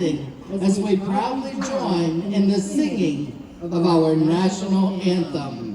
evening as we proudly join in the singing of our national anthem.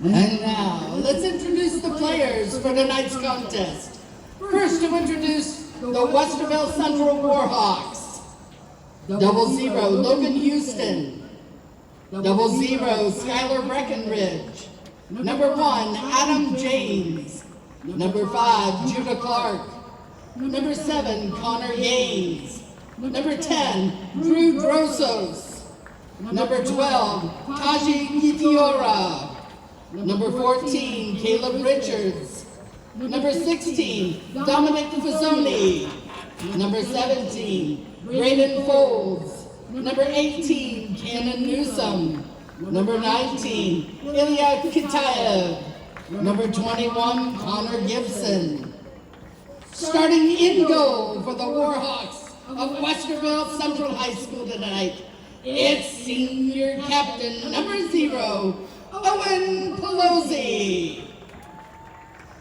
And now, let's introduce the players for tonight's contest. First, to introduce the Westerville Central Warhawks. 00, Logan Houston. 00, Skylar Breckenridge. Number 1, Adam James. Number 5, Judah Clark. Number 7, Connor Gaines. Number 10, Drew Drosos. Number 12, Taji Gitiora. Number 14, Caleb Richards. Number 16, Dominic Fazzoni. Number 17, Braden Folds. Number 18, Cannon Newsom. Number 19, Ilya Kitaev. Number 21, Connor Gibson. Starting in goal for the Warhawks of Westerville Central High School tonight, it's senior captain number 0, Owen Pelosi.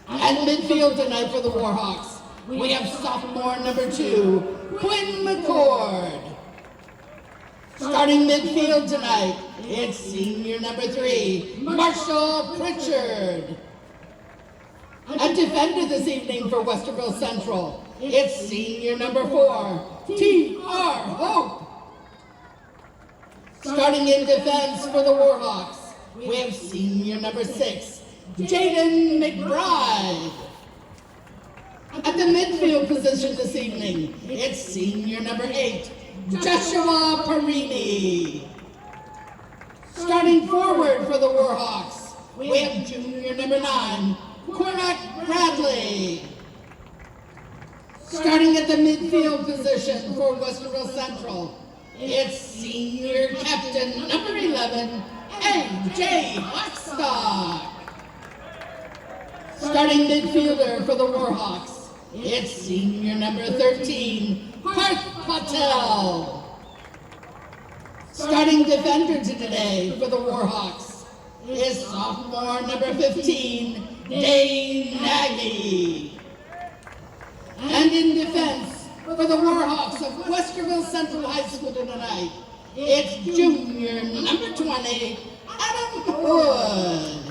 At midfield tonight for the Warhawks, we have sophomore number 2, Quinn McCord. Starting midfield tonight, it's senior number 3, Marshall Pritchard. A defender this evening for Westerville Central, it's senior number 4, T.R. Hope. Starting in defense for the Warhawks, we have senior number 6, Jaden McBride. At the midfield position this evening, it's senior number 8, Joshua Parini. Starting forward for the Warhawks, we have junior number 9, Cormac Bradley. Starting at the midfield position for Westerville Central, it's senior captain number 11, A.J. Hockstock. Starting midfielder for the Warhawks, it's senior number 13, Parth Patel. Starting defender today for the Warhawks is sophomore number 15, Dane Nagy. And in defense for the Warhawks of Westerville Central High School tonight, it's junior number 20, Adam Hood.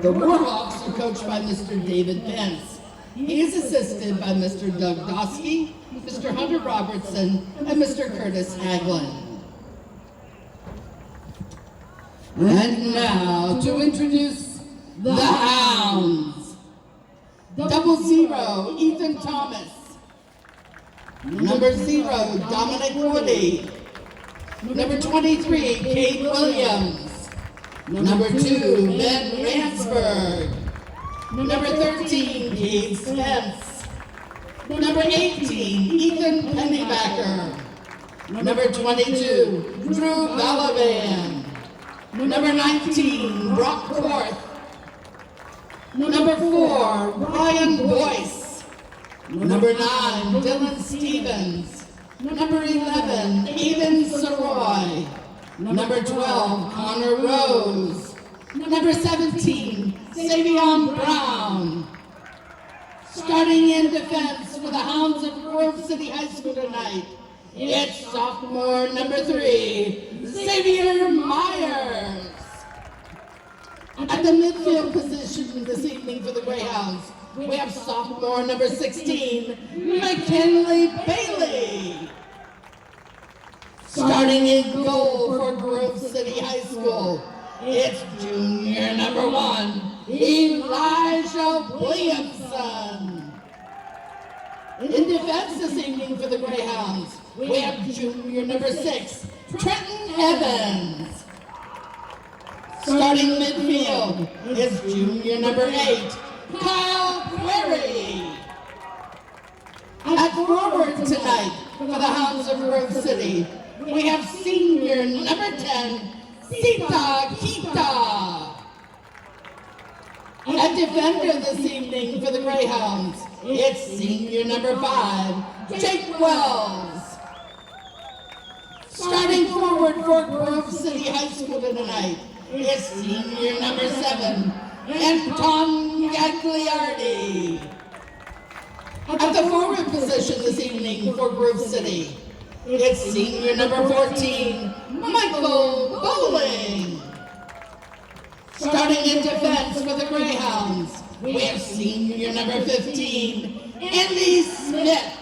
The Warhawks are coached by Mr. David Pence. He is assisted by Mr. Doug Dosky, Mr. Hunter Robertson, and Mr. Curtis Haglund. And now to introduce the Hounds. 00, Ethan Thomas. Number 0, Dominic Woody. Number 23, Kate Williams. Number 2, Ben Ransberg. Number 13, Cade Spence. Number 18, Ethan Pennybacker. Number 22, Drew Balaban. Number 19, Brock Korth. Number 4, Ryan Boyce. Number 9, Dylan Stevens. Number 11, Aiden Saroy. Number 12, Connor Rose. Number number 17, Savion Brown. Starting in defense for the Hounds of Grove City High School tonight, it's sophomore number 3, Xavier Myers. At the midfield position this evening for the Greyhounds, we have sophomore number 16, McKinley Bailey. Starting in goal for Grove City High School, it's junior number 1, Elijah Williamson. In defense this evening for the Greyhounds, we have junior number 6, Trenton Evans. Starting midfield is junior number 8, Kyle Query. At forward tonight for the Hounds of Grove City, we have senior number 10, Sita Kita. At defender this evening for the Greyhounds, it's senior number 5, Jake Wells. Starting forward for Grove City High School tonight, it's senior number 7, Anton Gagliardi. At the forward position this evening for Grove City, it's senior number 14, Michael Bowling. Starting in defense for the Greyhounds, we have senior number 15, Andy Smith.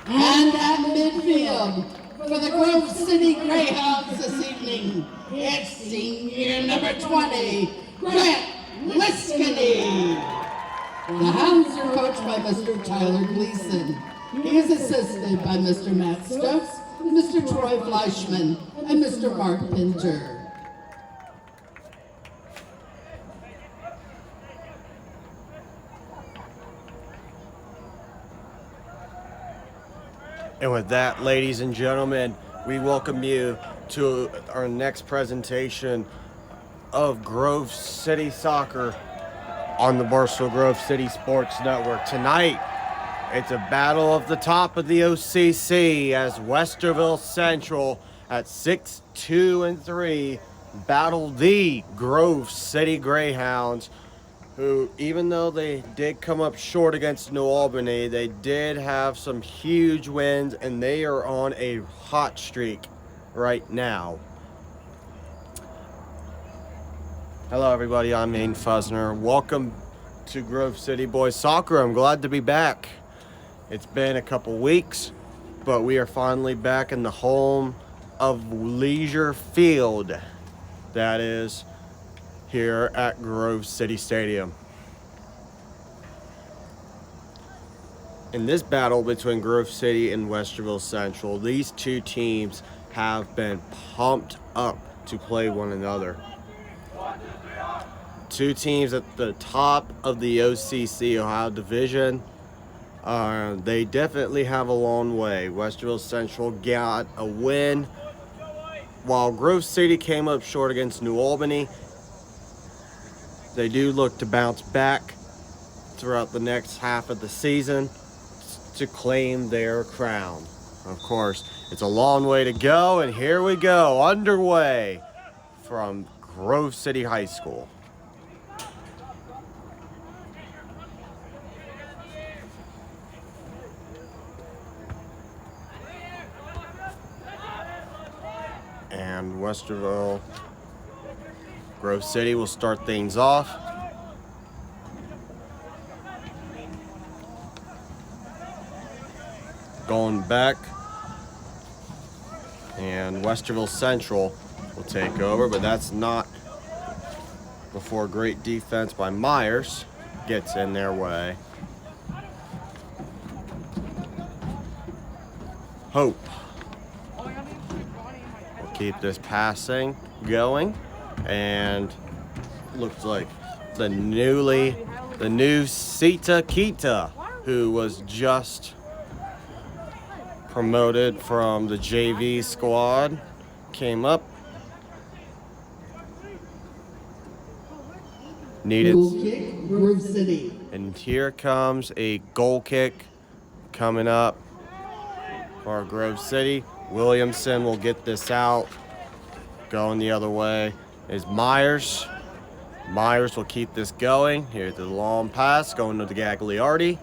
And at midfield for the Grove City Greyhounds this evening, it's senior number 20, Grant Liskany. The Hounds are coached by Mr. Tyler Gleason. He is assisted by Mr. Matt Stokes, Mr. Troy Fleischman, and Mr. Mark Pinter. And with that, ladies and gentlemen, we welcome you to our next presentation of Grove City Soccer on the Barstool Grove City Sports Network. Tonight, it's a battle of the top of the OCC as Westerville Central at 6-2-3 battle the Grove City Greyhounds, who, even though they did come up short against New Albany, they did have some huge wins, and they are on a hot streak right now. Hello, everybody. I'm Aiden Fusner. Welcome to Grove City Boys Soccer. I'm glad to be back. It's been a couple weeks, but we are finally back in the home of Leisure Field. That is here at Grove City Stadium. In this battle between Grove City and Westerville Central, these two teams have been pumped up to play one another. Two teams at the top of the OCC Ohio Division. They definitely have a long way. Westerville Central got a win, while Grove City came up short against New Albany. They do look to bounce back throughout the next half of the season to claim their crown. Of course, it's a long way to go, and here we go, underway from Grove City High School. And Westerville, Grove City will start things off. Going back, and Westerville Central will take over, but that's not before great defense by Myers gets in their way. Hope will keep this passing going, and looks like the new Sita Kita, who was just promoted from the JV squad, came up. Needed. Goal kick, Grove City. And here comes a goal kick coming up for Grove City. Williamson will get this out, going the other way. is Myers. Myers will keep this going. Here's the long pass going to the Gagliardi.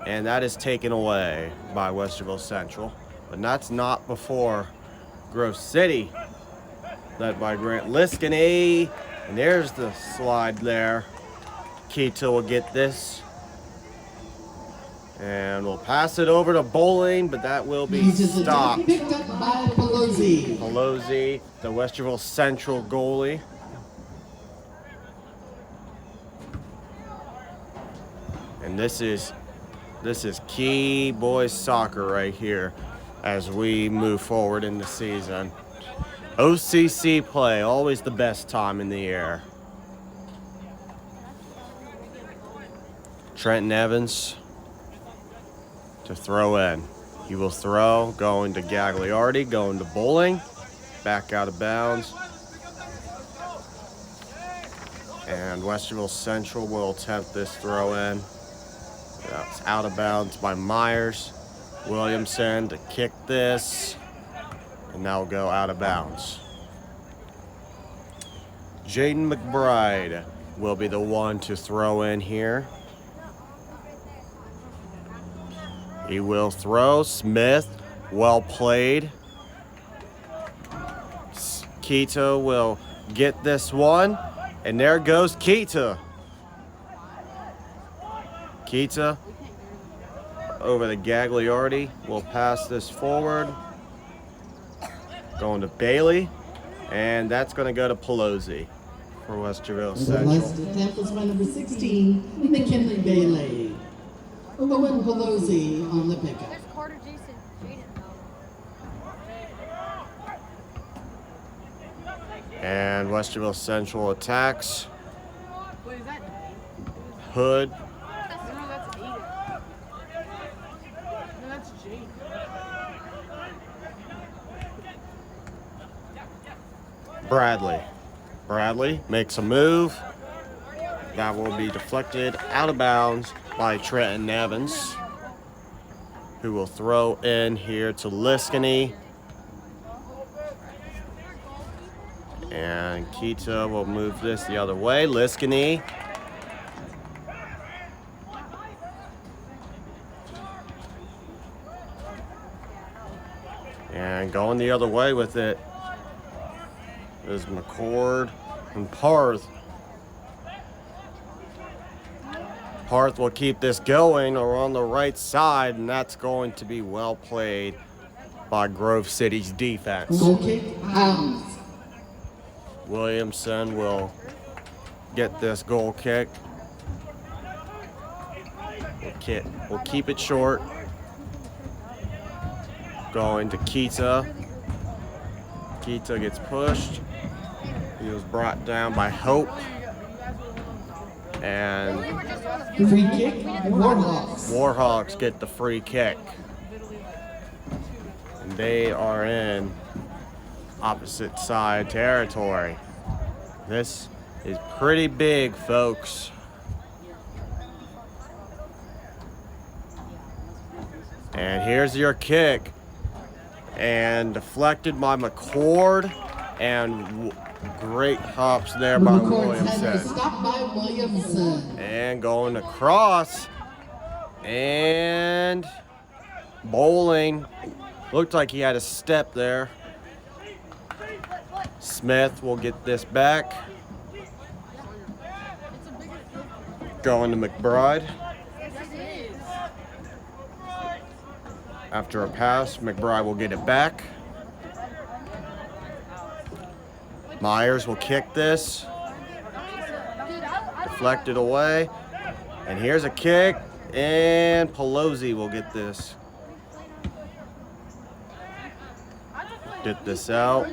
And that is taken away by Westerville Central. But that's not before Grove City, led by Grant Liskany. And there's the slide there. Keto will get this. And we'll pass it over to Bowling, but that will be stopped. Picked up by Pelosi. Pelosi, the Westerville Central goalie. And this is key boys soccer right here as we move forward in the season. OCC play, always the best time in the year. Trenton Evans to throw in. He will throw, going to Gagliardi, going to Bowling, back out of bounds. And Westerville Central will attempt this throw in. That's out of bounds by Myers. Williamson to kick this, and now go out of bounds. Jaden McBride will be the one to throw in here. He will throw. Smith, well played. Keita will get this one, and there goes Keita. Keita over the Gagliardi will pass this forward. Going to Bailey, and that's going to go to Pelosi for Westerville Central. The last attempt was by number 16, McKinley Bailey. Owen Pelosi on the pickup. There's Carter, Jason, Jaden. And Westerville Central attacks. Wait, is that? Hood. No, that's Aiden. No, that's Jaden. Bradley makes a move. That will be deflected out of bounds by Trenton Evans, who will throw in here to Liskany. And Keita will move this the other way. Liskany. And going the other way with it is McCord and Parth. Parth will keep this going or on the right side, and that's going to be well played by Grove City's defense. Goal kick, Hounds. Williamson will get this goal kick. We'll keep it short. Going to Keita. Keita gets pushed. He was brought down by Hope. And Free kick, Warhawks. Warhawks get the free kick. And they are in opposite side territory. This is pretty big, folks. And here's your kick. And deflected by McCord. And great hops there by Williamson. Stopped by Williamson. And going across. And Bowling. Looked like he had a step there. Smith will get this back. Going to McBride. After a pass, McBride will get it back. Myers will kick this. Deflected away. And here's a kick. And Pelosi will get this. Get this out.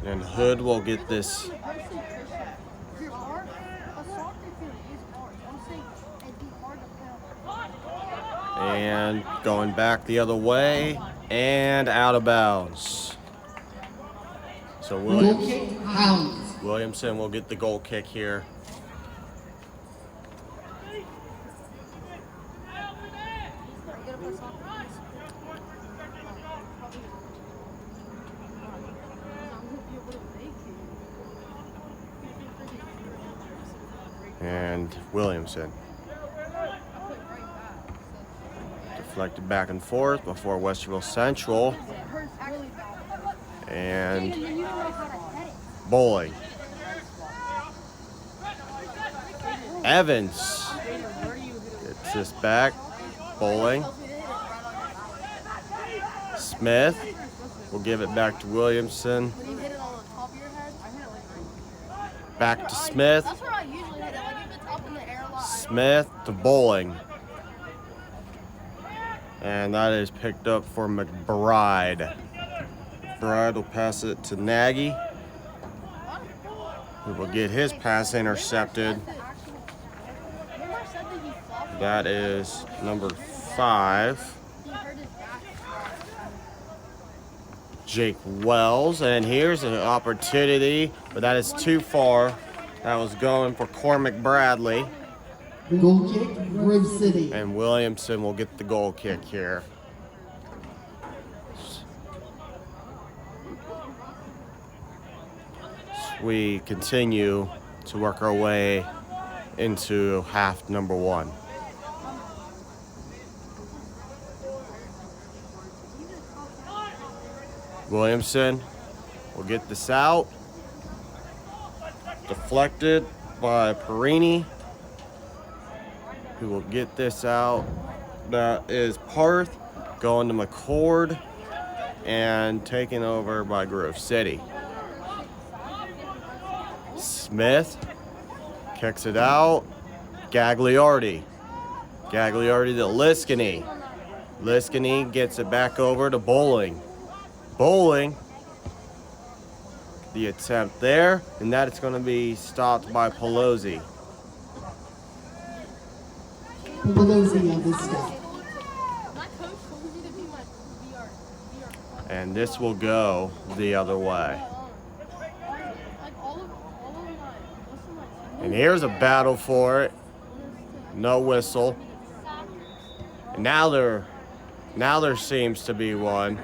And Hood will get this. And going back the other way and out of bounds. So Williamson will get the goal kick here. And Williamson. Deflected back and forth before Westerville Central. And bowling. Evans gets this back. Bowling. Smith will give it back to Williamson. Back to Smith. That's where I usually hit it. Like if it's up in the air a lot. Smith to bowling. And that is picked up for McBride. McBride will pass it to Nagy, who will get his pass intercepted. That is number 5, Jake Wells. And here's an opportunity, but that is too far. That was going for Cormac Bradley. Goal kick, Grove City. And Williamson will get the goal kick here. We continue to work our way into half number 1. Williamson will get this out. Deflected by Perini, who will get this out. That is Parth going to McCord and taken over by Grove City. Smith kicks it out. Gagliardi. Gagliardi to Liskany. Liskany gets it back over to Bowling. Bowling. The attempt there, and that is going to be stopped by Pelosi. Pelosi on this stop. My coach told me to be my VR. And this will go the other way. Like all of my most of my team. And here's a battle for it. No whistle. And now there seems to be one.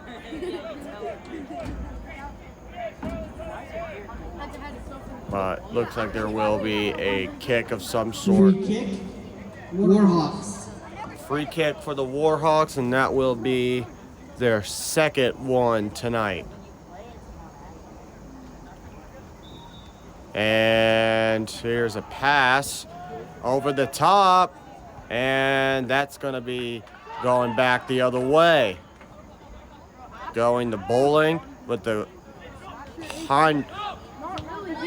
But looks like there will be a kick of some sort. Free kick, Warhawks. Free kick for the Warhawks, and that will be their second one tonight. And here's a pass over the top, and that's going to be going back the other way. Going to Bowling with the hind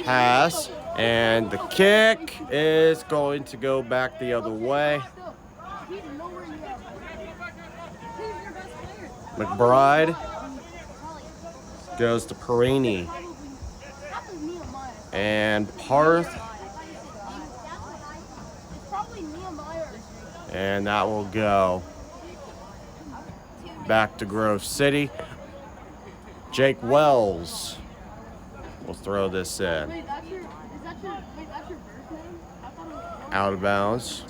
pass, and the kick is going to go back the other way. McBride goes to Perini, and Parth, and that will go back to Grove City. Jake Wells will throw this in. Wait, that's your first name? I thought it was Out of bounds.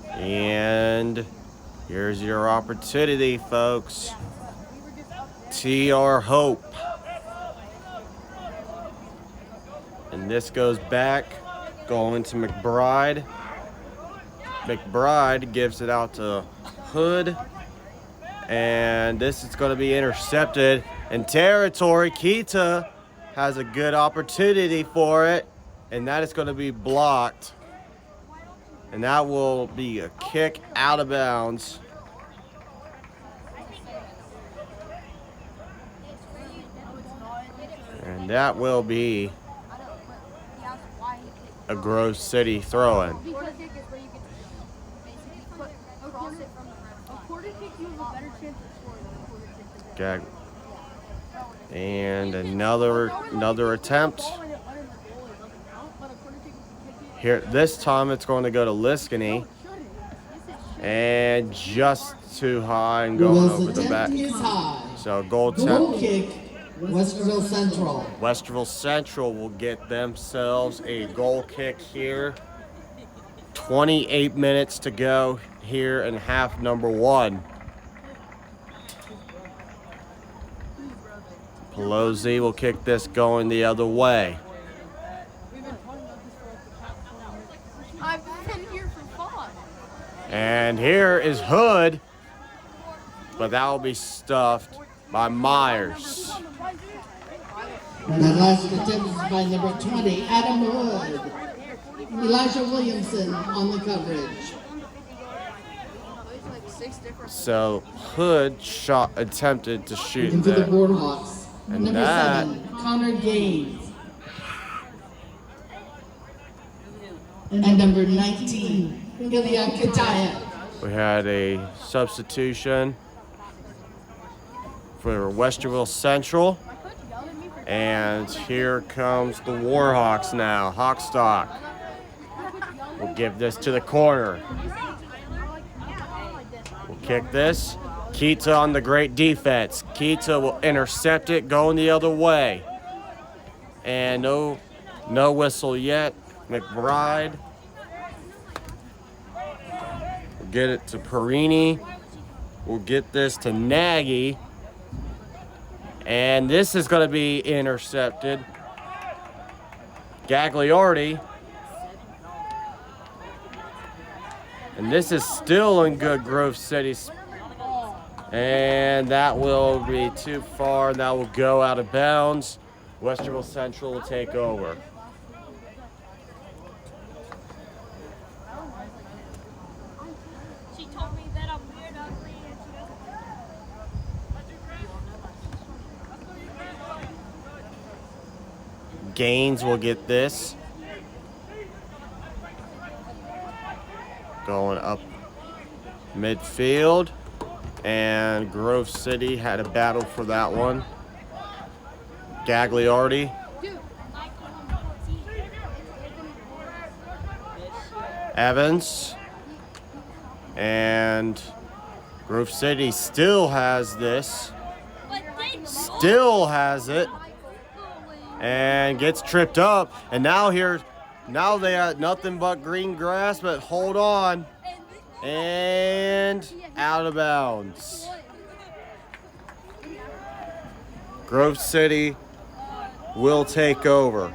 And here's your opportunity, folks. TR Hope. And this goes back, going to McBride. McBride gives it out to Hood. And this is going to be intercepted in territory. Kita has a good opportunity for it. And that is going to be blocked. And that will be a kick out of bounds. And that will be a Grove City throw-in. Okay. And another attempt. Here, this time it's going to go to Liskany. And just too high and going over the back. Is high. So goal kick, Westerville Central. Westerville Central will get themselves a goal kick here. 28 minutes to go here in half number 1. Pelosi will kick this going the other way. I've been here for fun. And here is Hood, but that will be stuffed by Myers. And that last attempt is by number 20, Adam Wood. Elijah Williamson on the coverage. So Hood attempted to shoot Into the there. Warhawks. And Number that- 7, Connor Gaines. And number 19, Ilya Kitayev. We had a substitution for Westerville Central. And here comes the Warhawks now. Hawkstock will give this to the corner. We'll kick this. Kita on the great defense. Kita will intercept it going the other way. And no whistle yet. McBride will get it to Perini. We'll get this to Nagy. And this is going to be intercepted. Gagliardi. And this is still in good Grove City. And that will be too far. That will go out of bounds. Westerville Central will take over. She told me that I'm weird, ugly, and she Gaines will get this. Going up midfield. And Grove City had a battle for that one. Gagliardi. Evans. And Grove City still has this. Still has it. And gets tripped up. And now they have nothing but green grass, but hold on. And out of bounds. Grove City will take over.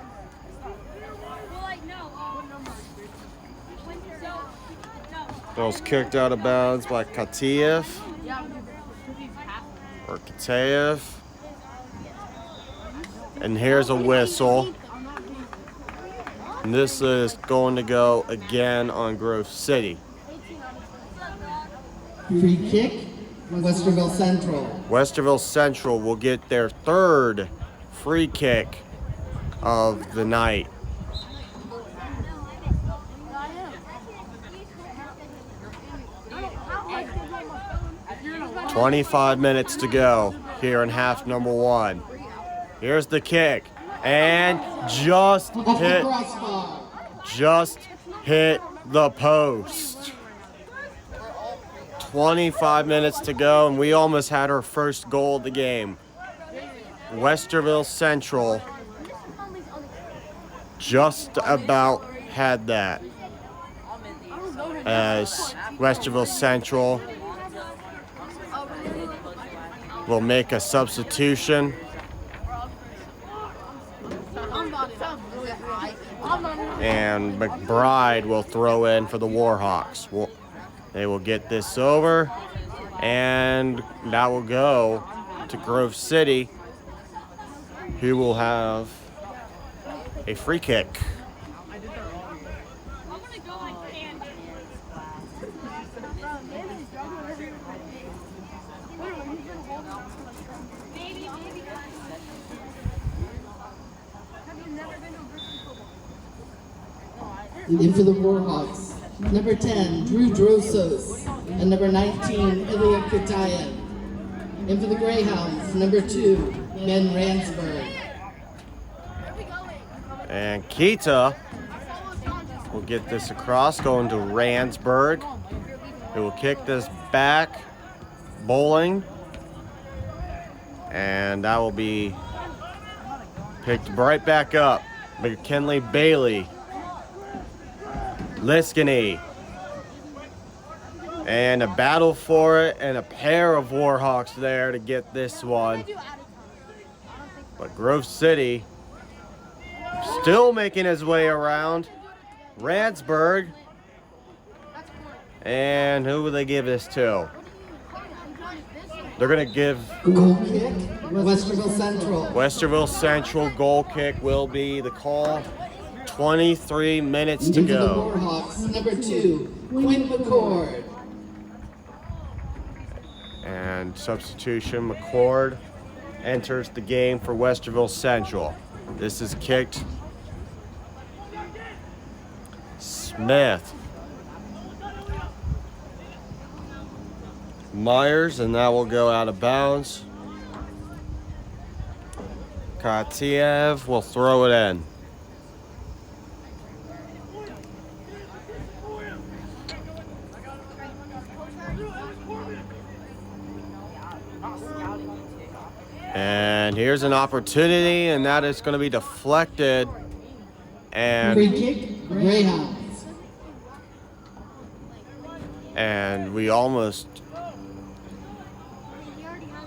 That was kicked out of bounds by Katayev. Or Katayev. And here's a whistle. And this is going to go again on Grove City. Free kick, Westerville Central. Westerville Central will get their 3rd free kick of the night. "25 minutes to go here in half number 1. Here's the kick. And just Off the hit the post. 25 minutes to go, and we almost had our first goal of the game. Westerville Central just about had that, as Westerville Central will make a substitution. And McBride will throw in for the Warhawks. They will get this over, and that will go to Grove City, who will have a free kick. In for the Warhawks, number 10, Drew Drosos, and number 19, Ilya Kitayev. In for the Greyhounds, number 2, Ben Ransberg. And Kita will get this across, going to Ransberg. He will kick this back, bowling, and that will be picked right back up. McKinley Bailey Liskany. And a battle for it, and a pair of Warhawks there to get this one. But Grove City still making his way around. Randsburg. And who will they give this to? They're going to give Goal kick, Westerville Central. Westerville Central goal kick will be the call. 23 minutes to Into the go. Warhawks, number 2, Quinn McCord. And substitution, McCord enters the game for Westerville Central. This is kicked. Smith. Myers, and that will go out of bounds. Katiev will throw it in. And here's an opportunity, and that is going to be deflected. And Free kick, Greyhounds. And we almost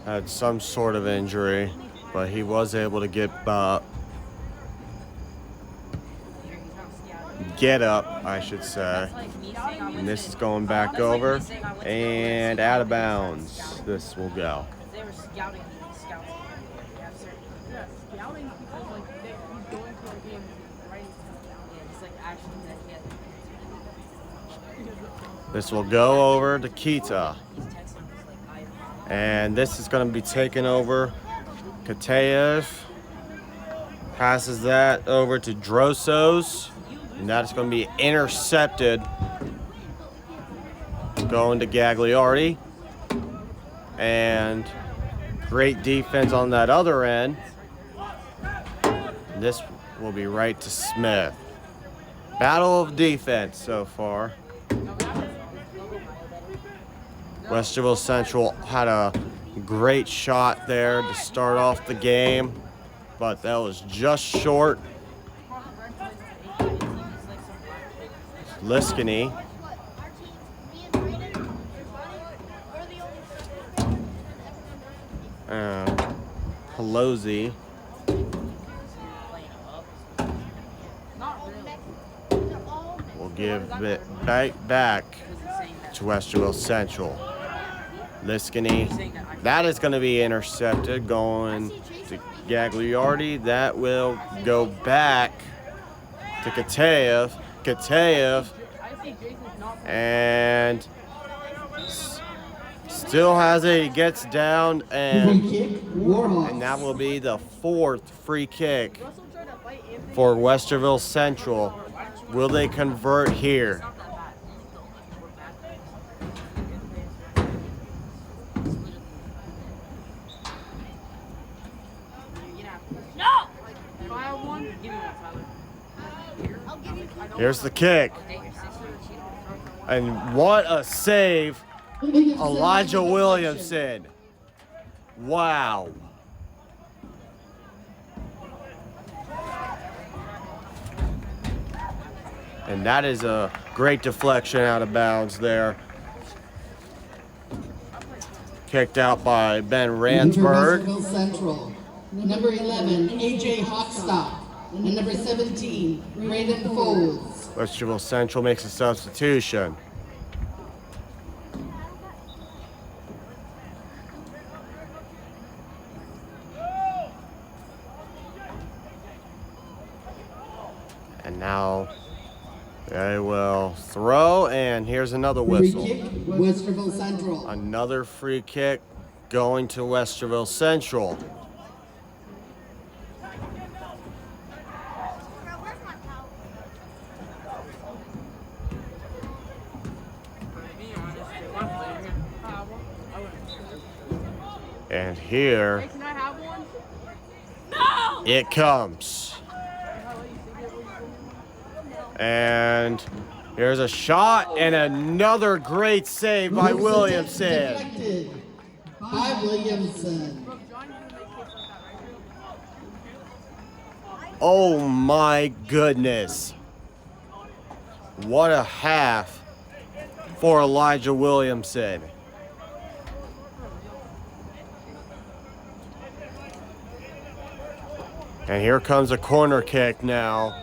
had some sort of injury, but he was able to get up, I should say. And this is going back over and out of bounds. This will go. They were scouting these scouts. Yeah, scouting because like he's going to a game writing stuff down. Yeah, just like actions that he had. This will go over to Kita. And this is going to be taken over. Katayev passes that over to Drosos. And that is going to be intercepted. Going to Gagliardi. And great defense on that other end. This will be right to Smith. Battle of defense so far. Westerville Central had a great shot there to start off the game, but that was just short. Liskany. Pelosi. Will give it back to Westerville Central. Liskany. That is going to be intercepted. Going to Gagliardi. That will go back to Katayev. Katayev. And still has it. He gets down. And that will be the 4th free kick for Westerville Central. Will they convert here? Here's the kick. And what a save, Elijah Williamson. Wow. And that is a great deflection out of bounds there. Kicked out by Ben Randsburg. Westerville Central. Number 11, AJ Hockstock. And number 17, Braden Folds. Westerville Central makes a substitution. And now they will throw, and here's another whistle. Free kick, Westerville Central. Another free kick going to Westerville Central. And here Hey, can I have one? it comes. And here's a shot and another great save by Williamson. Deflected by Williamson. Oh my goodness. What a half for Elijah Williamson. And here comes a corner kick now.